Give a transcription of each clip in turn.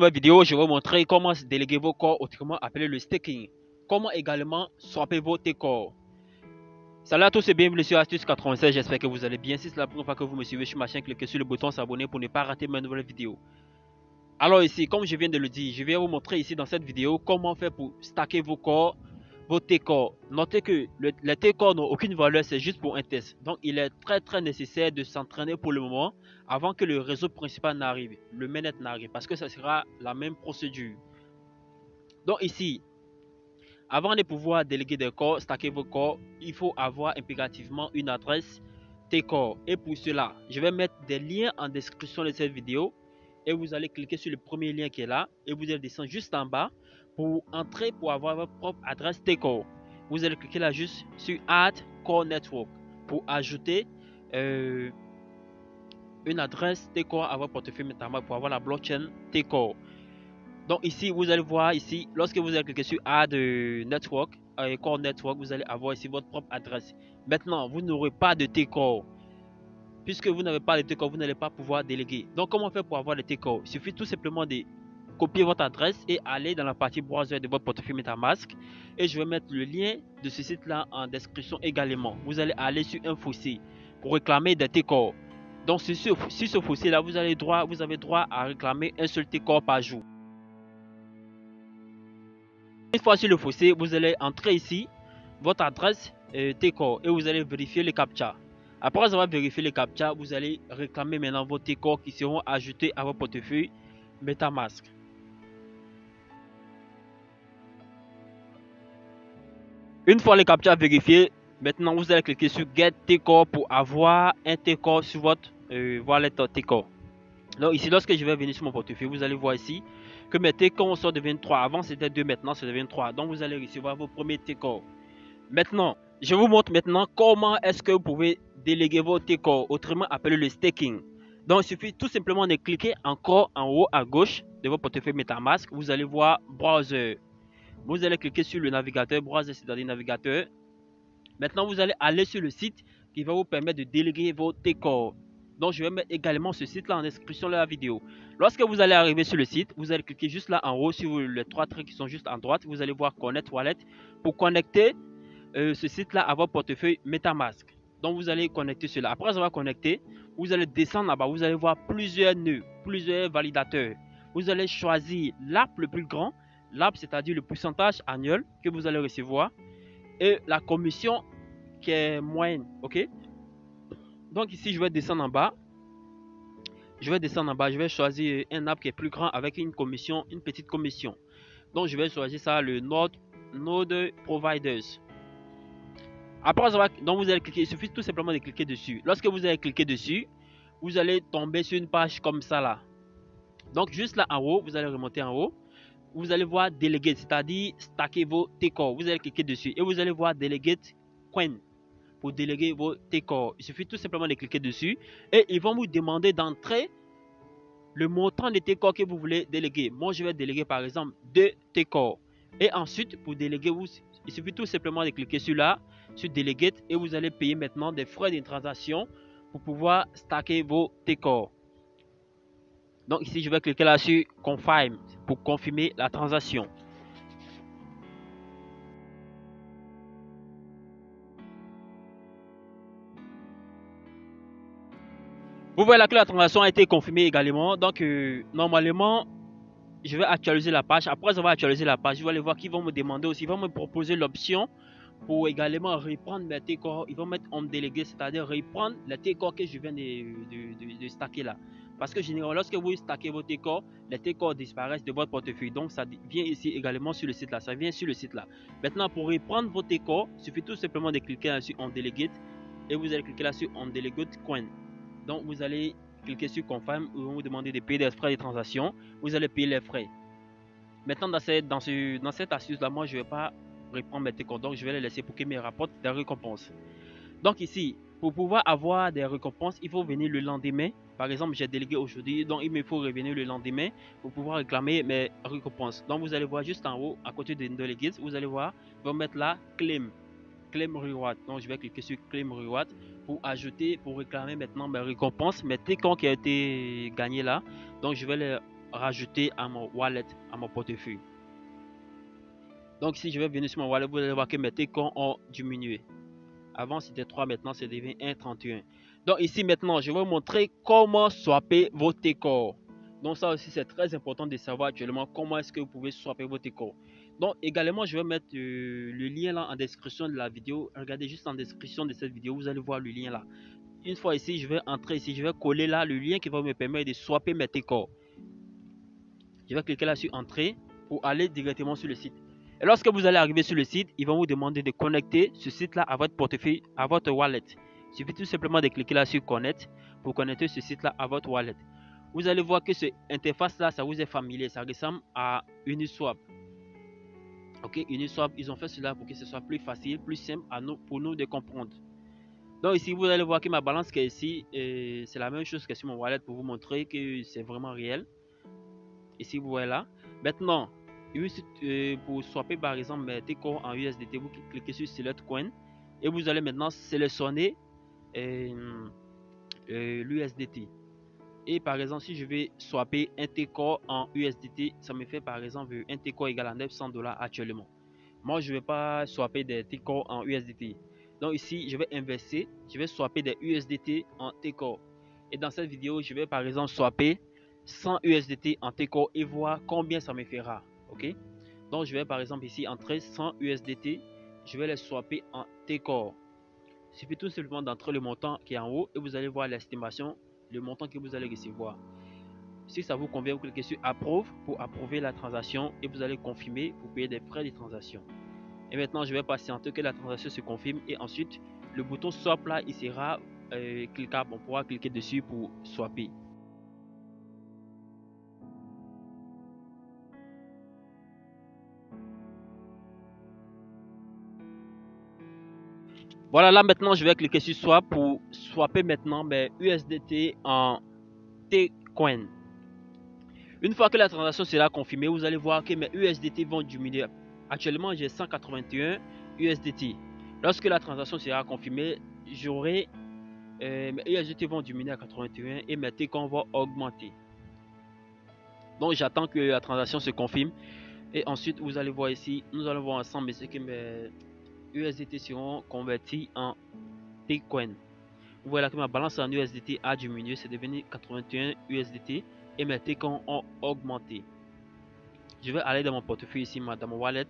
nouvelle vidéo, je vais vous montrer comment déléguer vos corps, autrement appelé le staking. Comment également swapper vos corps. Salut à tous et bienvenue sur Astuce 96, j'espère que vous allez bien. Si c'est la première fois que vous me suivez sur ma chaîne, cliquez sur le bouton s'abonner pour ne pas rater mes nouvelles vidéos. Alors ici, comme je viens de le dire, je vais vous montrer ici dans cette vidéo comment faire pour stacker vos corps, vos corps. Notez que les corps n'ont aucune valeur, c'est juste pour un test. Donc il est très nécessaire de s'entraîner pour le moment avant que le réseau principal n'arrive, le mainnet n'arrive, parce que ça sera la même procédure. Donc ici, avant de pouvoir déléguer des corps, stacker vos corps, il faut avoir impérativement une adresse corps. Et pour cela, je vais mettre des liens en description de cette vidéo. Et vous allez cliquer sur le premier lien qui est là. Et vous allez descendre juste en bas pour entrer, pour avoir votre propre adresse corps. Vous allez cliquer là juste sur Add Core Network pour ajouter une adresse corps à votre portefeuille MetaMask pour avoir la blockchain corps. Donc ici, vous allez voir ici, lorsque vous allez cliquer sur Add Network, Core Network, vous allez avoir ici votre propre adresse. Maintenant, vous n'aurez pas de corps. Puisque vous n'avez pas de corps, vous n'allez pas pouvoir déléguer. Donc comment faire pour avoir le corps? Il suffit tout simplement de copier votre adresse et aller dans la partie browser de votre portefeuille MetaMask. Et je vais mettre le lien de ce site là en description également. Vous allez aller sur un fossé pour réclamer des corps. Donc sur ce fossé là, vous avez droit à réclamer un seul corps par jour. Une fois sur le fossé, vous allez entrer ici votre adresse corps et vous allez vérifier les captcha. Après avoir vérifié les captcha, vous allez réclamer maintenant vos corps qui seront ajoutés à votre portefeuille MetaMask. Une fois les captcha vérifiés, maintenant vous allez cliquer sur Get corps pour avoir un corps sur votre wallet corps. Donc ici, lorsque je vais venir sur mon portefeuille, vous allez voir ici que mes corps sont de 23. Avant c'était 2, maintenant c'est de 23. Donc vous allez recevoir vos premiers corps. Maintenant, je vous montre maintenant comment est-ce que vous pouvez déléguer vos corps, autrement appelé le staking. Donc il suffit tout simplement de cliquer encore en haut à gauche de votre portefeuille MetaMask. Vous allez voir browser. Vous allez cliquer sur le navigateur, browser, c'est-à-dire navigateur. Maintenant, vous allez aller sur le site qui va vous permettre de déléguer vos corps. Donc, je vais mettre également ce site-là en description de la vidéo. Lorsque vous allez arriver sur le site, vous allez cliquer juste là en haut sur les trois traits qui sont juste en droite. Vous allez voir Connect Wallet pour connecter ce site-là à votre portefeuille MetaMask. Donc, vous allez connecter cela. Après avoir connecté, vous allez descendre là-bas. Vous allez voir plusieurs nœuds, plusieurs validateurs. Vous allez choisir l'app le plus grand, l'app c'est-à-dire le pourcentage annuel que vous allez recevoir et la commission qui est moyenne. Ok. Donc ici, je vais descendre en bas. Je vais choisir un app qui est plus grand avec une commission, une petite commission. Donc je vais choisir ça, le Node Providers. Après avoir, donc vous allez cliquer, il suffit tout simplement de cliquer dessus. Lorsque vous allez cliquer dessus, vous allez tomber sur une page comme ça là. Donc juste là en haut, vous allez remonter en haut. Vous allez voir Delegate, c'est-à-dire stacker vos corps. Vous allez cliquer dessus et vous allez voir Delegate Coin pour déléguer vos corps. Il suffit tout simplement de cliquer dessus et ils vont vous demander d'entrer le montant de corps que vous voulez déléguer. Moi, je vais déléguer par exemple 2 corps. Et ensuite, pour déléguer, il suffit tout simplement de cliquer sur là, sur Delegate et vous allez payer maintenant des frais de transaction pour pouvoir stacker vos corps. Donc ici, je vais cliquer là sur Confirm pour confirmer la transaction. Vous voyez là que la transaction a été confirmée également. Donc normalement, je vais actualiser la page. Après avoir actualisé la page, je vais aller voir qu'ils vont me demander aussi. Ils vont me proposer l'option pour également reprendre mes corps. Ils vont mettre en délégué, c'est-à-dire reprendre les corps que je viens de stacker là. Parce que généralement, lorsque vous stackez vos corps, les corps disparaissent de votre portefeuille. Donc ça vient ici également sur le site là. Ça vient sur le site là. Maintenant, pour reprendre vos corps, il suffit tout simplement de cliquer là sur On Delegate et vous allez cliquer là sur On Delegate Coin. Donc vous allez cliquer sur Confirm, ils vont vous demander de payer des frais de transaction. Vous allez payer les frais. Maintenant, dans cette astuce là, moi je ne vais pas reprendre mes corps, donc je vais les laisser pour qu'ils me rapportent des récompenses. Donc ici, pour pouvoir avoir des récompenses, il faut venir le lendemain. Par exemple, j'ai délégué aujourd'hui, donc il me faut revenir le lendemain pour pouvoir réclamer mes récompenses. Donc vous allez voir juste en haut, à côté de Delegates, vous allez voir, ils vont mettre là Claim Reward. Donc je vais cliquer sur Claim Reward pour ajouter, pour réclamer maintenant mes récompenses, mes corps qui ont été gagnés là. Donc je vais les rajouter à mon wallet, à mon portefeuille. Donc si je vais venir sur mon wallet, vous allez voir que mes Tcon ont diminué. Avant c'était 3, maintenant c'est devenu 1,31. Donc ici maintenant, je vais vous montrer comment swapper vos Tcon. Donc ça aussi c'est très important de savoir actuellement comment est-ce que vous pouvez swapper vos Tcon. Donc également je vais mettre le lien là en description de la vidéo. Regardez juste en description de cette vidéo, vous allez voir le lien là. Une fois ici, je vais entrer ici, je vais coller là le lien qui va me permettre de swapper mes Tcon. Je vais cliquer là sur entrée pour aller directement sur le site. Et lorsque vous allez arriver sur le site, ils vont vous demander de connecter ce site-là à votre portefeuille, à votre wallet. Il suffit tout simplement de cliquer là sur connect pour connecter ce site-là à votre wallet. Vous allez voir que cette interface-là, ça vous est familier. Ça ressemble à Uniswap. Ok, Uniswap, ils ont fait cela pour que ce soit plus facile, plus simple pour nous de comprendre. Donc ici, vous allez voir que ma balance qui est ici, c'est la même chose que sur mon wallet pour vous montrer que c'est vraiment réel. Ici, vous voyez là. Maintenant, pour swapper par exemple mes Tcon en USDT, vous cliquez sur Select Coin et vous allez maintenant sélectionner l'USDT. Et par exemple, si je vais swapper un Tcon en USDT, ça me fait par exemple un Tcon égal à 900 $ actuellement. Moi, je ne vais pas swapper des Tcon en USDT. Donc ici, je vais inverser, je vais swapper des USDT en Tcon. Et dans cette vidéo, je vais par exemple swapper 100 USDT en Tcon et voir combien ça me fera. Ok, donc je vais par exemple ici entrer 100 USDT, je vais les swapper en Tcon. Il suffit tout simplement d'entrer le montant qui est en haut et vous allez voir l'estimation, le montant que vous allez recevoir. Si ça vous convient, vous cliquez sur Approve pour approuver la transaction et vous allez confirmer pour payer des frais de transaction. Et maintenant, je vais patienter que la transaction se confirme et ensuite le bouton Swap là, il sera cliquable. On pourra cliquer dessus pour swapper. Voilà, là maintenant, je vais cliquer sur Swap pour swapper maintenant mes USDT en Tcoin. Une fois que la transaction sera confirmée, vous allez voir que mes USDT vont diminuer. Actuellement, j'ai 181 USDT. Lorsque la transaction sera confirmée, j'aurai mes USDT vont diminuer à 81 et mes Tcon vont augmenter. Donc j'attends que la transaction se confirme et ensuite vous allez voir ici, nous allons voir ensemble ce que mes USDT seront convertis en Tcoin. Vous voyez là que ma balance en USDT a diminué, c'est devenu 81 USDT et mes Tcon ont augmenté. Je vais aller dans mon portefeuille ici, dans mon wallet.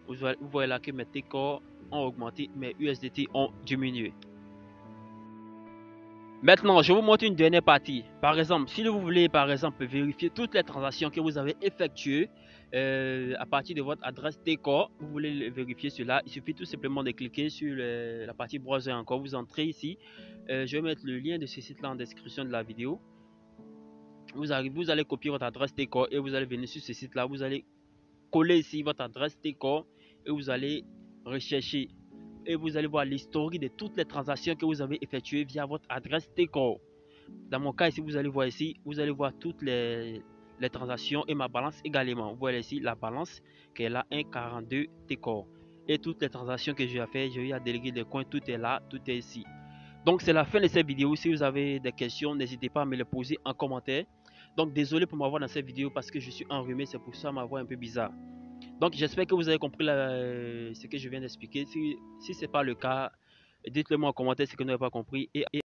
Vous voyez là que mes Tcon ont augmenté, mes USDT ont diminué. Maintenant, je vous montre une dernière partie. Par exemple, si vous voulez par exemple vérifier toutes les transactions que vous avez effectuées à partir de votre adresse Tcon, vous voulez vérifier cela, il suffit tout simplement de cliquer sur la partie browser encore. Vous entrez ici. Je vais mettre le lien de ce site là en description de la vidéo. Vous allez copier votre adresse Tcon et vous allez venir sur ce site là. Vous allez coller ici votre adresse Tcon et vous allez rechercher. Et vous allez voir l'historique de toutes les transactions que vous avez effectuées via votre adresse Tcon. Dans mon cas ici, vous allez voir ici, vous allez voir toutes les transactions et ma balance également. Vous voyez ici la balance qui est là, 1,42 Tcon. Et toutes les transactions que j'ai fait, j'ai eu à déléguer des coins, tout est là, tout est ici. Donc c'est la fin de cette vidéo. Si vous avez des questions, n'hésitez pas à me les poser en commentaire. Donc désolé pour m'avoir dans cette vidéo parce que je suis enrhumé, c'est pour ça ma voix est un peu bizarre. Donc j'espère que vous avez compris ce que je viens d'expliquer. Si ce n'est pas le cas, dites-le moi en commentaire ce que vous n'avez pas compris. Et